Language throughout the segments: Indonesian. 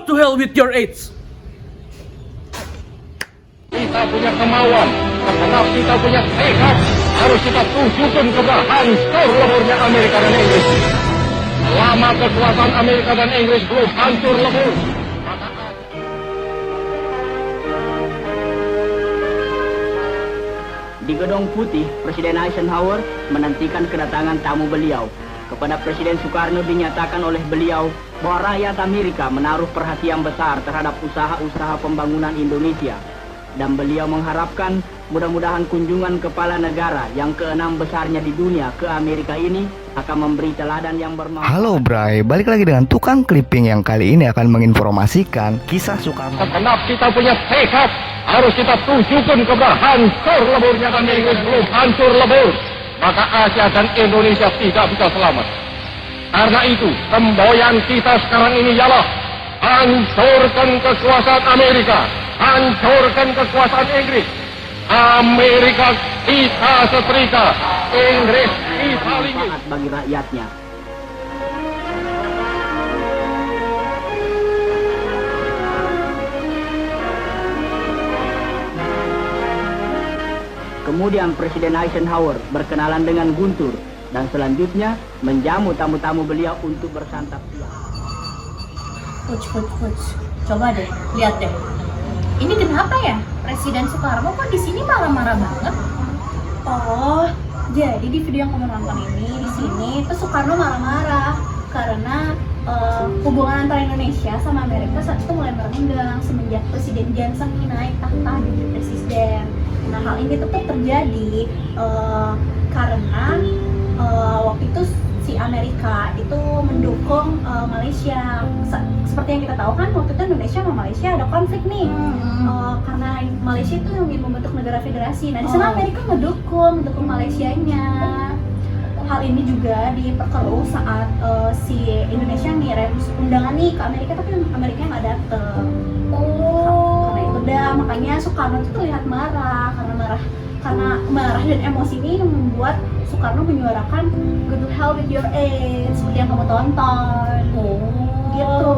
to hell with your AIDS. Kita punya kemauan, karena kita punya tekad, harus kita tunjukkan kepada hancur leburnya Amerika dan Inggris. Selama kekuasaan Amerika dan Inggris belum hancur lebur, Di Gedung Putih, Presiden Eisenhower menantikan kedatangan tamu beliau. Kepada Presiden Soekarno dinyatakan oleh beliau bahwa rakyat Amerika menaruh perhatian besar terhadap usaha-usaha pembangunan Indonesia. Dan beliau mengharapkan mudah-mudahan kunjungan kepala negara yang keenam besarnya di dunia ke Amerika ini akan memberi teladan yang bermanfaat. Halo Bray, balik lagi dengan tukang clipping yang kali ini akan menginformasikan kisah Soekarno. segenap kita punya tekad, harus kita tunjukkan kepada hancur leburnya dan Inggris belum hancur lebur, maka Asia dan Indonesia tidak bisa selamat. Karena itu, semboyan kita sekarang ini ialah hancurkan kekuasaan Amerika, hancurkan kekuasaan Inggris. Amerika kita setrika, Inggris kita linggis. Bagi rakyatnya. Kemudian Presiden Eisenhower berkenalan dengan Guntur dan selanjutnya menjamu tamu-tamu beliau untuk bersantap siang. Coach. Coba deh, lihat deh. Ini kenapa ya? Presiden Soekarno kok di sini marah-marah banget? Oh, jadi di video yang kamu nonton ini, di sini tuh Soekarno marah-marah karena hubungan antara Indonesia sama Amerika saat itu mulai merenggang semenjak Presiden Johnson naik tahta jadi presiden. Nah, hal ini tetap terjadi karena waktu itu si Amerika itu mendukung Malaysia. Seperti yang kita tahu kan, waktu itu Indonesia sama Malaysia ada konflik nih. Karena Malaysia itu ingin membentuk negara federasi. Nah, di sana Amerika mendukung Malaysianya. Hal ini juga diperkeruh saat si Indonesia ngirim undangan nih ke Amerika, tapi Amerika nggak dateng. Karena itu makanya Soekarno itu terlihat marah, karena marah dan emosi ini yang membuat Soekarno menyuarakan "Go to hell with your AIDS" seperti yang kamu tonton. Gitu.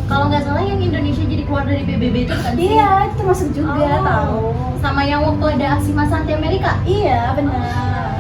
Kalau nggak salah yang Indonesia jadi keluar dari PBB itu kan? Iya, itu termasuk juga tahu. Sama yang waktu ada aksi massa anti Amerika? Iya, benar.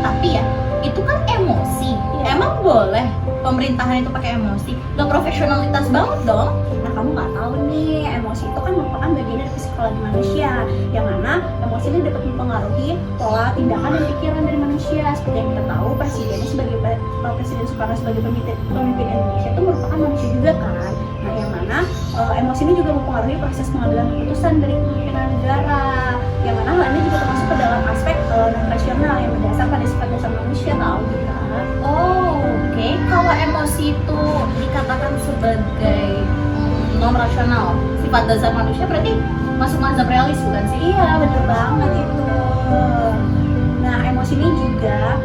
Tapi ya, itu kan emosi. Iya. Emang boleh pemerintahan itu pakai emosi? Gak profesionalitas banget dong. Nah, kamu nggak tahu nih, emosi itu kan merupakan bagian dari psikologi manusia, yang mana emosi ini dapat mempengaruhi pola tindakan dan pikiran dari manusia. Seperti yang kita tahu, Presiden Soekarno sebagai pemimpin Indonesia itu merupakan manusia juga kan. Nah, yang mana emosi ini juga mempengaruhi proses pengambilan keputusan dari pimpinan negara, yang mana hal ini juga termasuk ke dalam aspek non-rasional yang berdasar pada sifat dasar manusia, tahu gitu kan. Oke. Kalau emosi itu dikatakan sebagai non-rasional, sifat dasar manusia, berarti masuk mazhab realis bukan sih? Iya, bener banget itu. Nah, emosi ini juga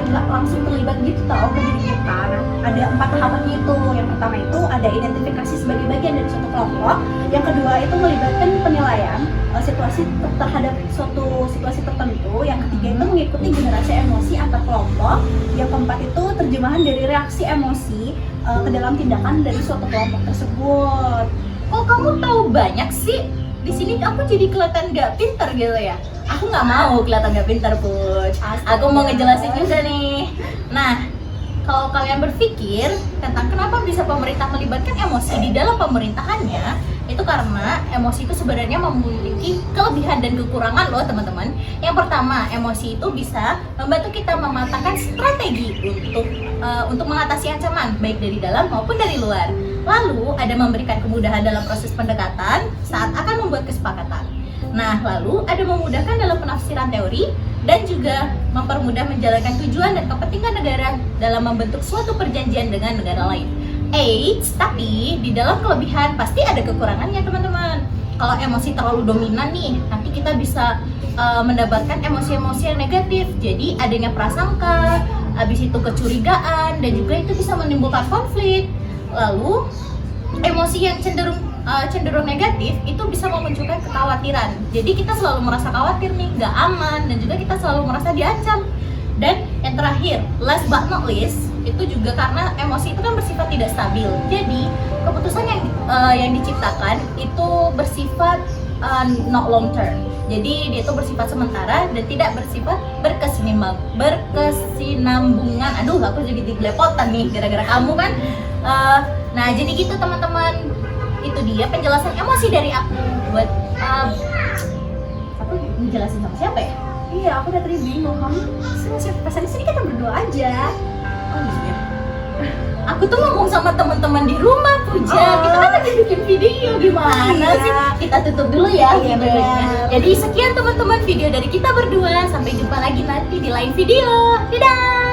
nggak langsung terlibat gitu tau ke diri kita. Nah, ada 4 tahapannya itu. Yang pertama itu ada identifikasi sebagai bagian dari suatu kelompok. Yang kedua itu melibatkan penilaian situasi terhadap suatu situasi tertentu. Yang ketiga itu mengikuti generasi emosi antar kelompok. Yang keempat itu terjemahan dari reaksi emosi ke dalam tindakan dari suatu kelompok tersebut. Kok kamu tahu banyak sih? Di sini aku jadi kelihatan gak pintar gitu ya. Aku nggak mau kelihatan gak pintar, Puj. Aku mau ngejelasin juga nih. Nah, kalau kalian berpikir tentang kenapa bisa pemerintah melibatkan emosi di dalam pemerintahannya, itu karena emosi itu sebenarnya memiliki kelebihan dan kekurangan loh teman-teman. Yang pertama, emosi itu bisa membantu kita mematangkan strategi untuk mengatasi ancaman baik dari dalam maupun dari luar. Lalu ada memberikan kemudahan dalam proses pendekatan saat akan membuat kesepakatan. Nah, lalu ada memudahkan dalam penafsiran teori dan juga mempermudah menjalankan tujuan dan kepentingan negara dalam membentuk suatu perjanjian dengan negara lain. Tapi di dalam kelebihan pasti ada kekurangannya teman-teman. Kalau emosi terlalu dominan nih, nanti kita bisa mendapatkan emosi-emosi yang negatif. Jadi adanya prasangka, habis itu kecurigaan, dan juga itu bisa menimbulkan konflik. Lalu emosi yang cenderung negatif itu bisa memunculkan kekhawatiran. Jadi kita selalu merasa khawatir nih, nggak aman, dan juga kita selalu merasa diancam. Dan Yang terakhir, last but not least, itu juga karena emosi itu kan bersifat tidak stabil. Jadi keputusan yang diciptakan itu bersifat not long term. Jadi dia itu bersifat sementara dan tidak bersifat berkesinambungan. Aduh, aku jadi belepotan nih gara-gara kamu kan. Nah, jadi gitu teman-teman. Itu dia penjelasan emosi dari aku buat aku ngejelasin sama siapa ya? Iya, aku udah tadi bingung. Kamu sama siapa? Pas di sini kita berdua aja. Oh iya. Aku tuh ngomong sama teman-teman di rumah, Puja. Oh. Kita kan lagi bikin video, gimana Iya. sih? Kita tutup dulu ya Iya, videonya. benar. Jadi sekian teman-teman video dari kita berdua. Sampai jumpa lagi nanti di lain video. Dadah.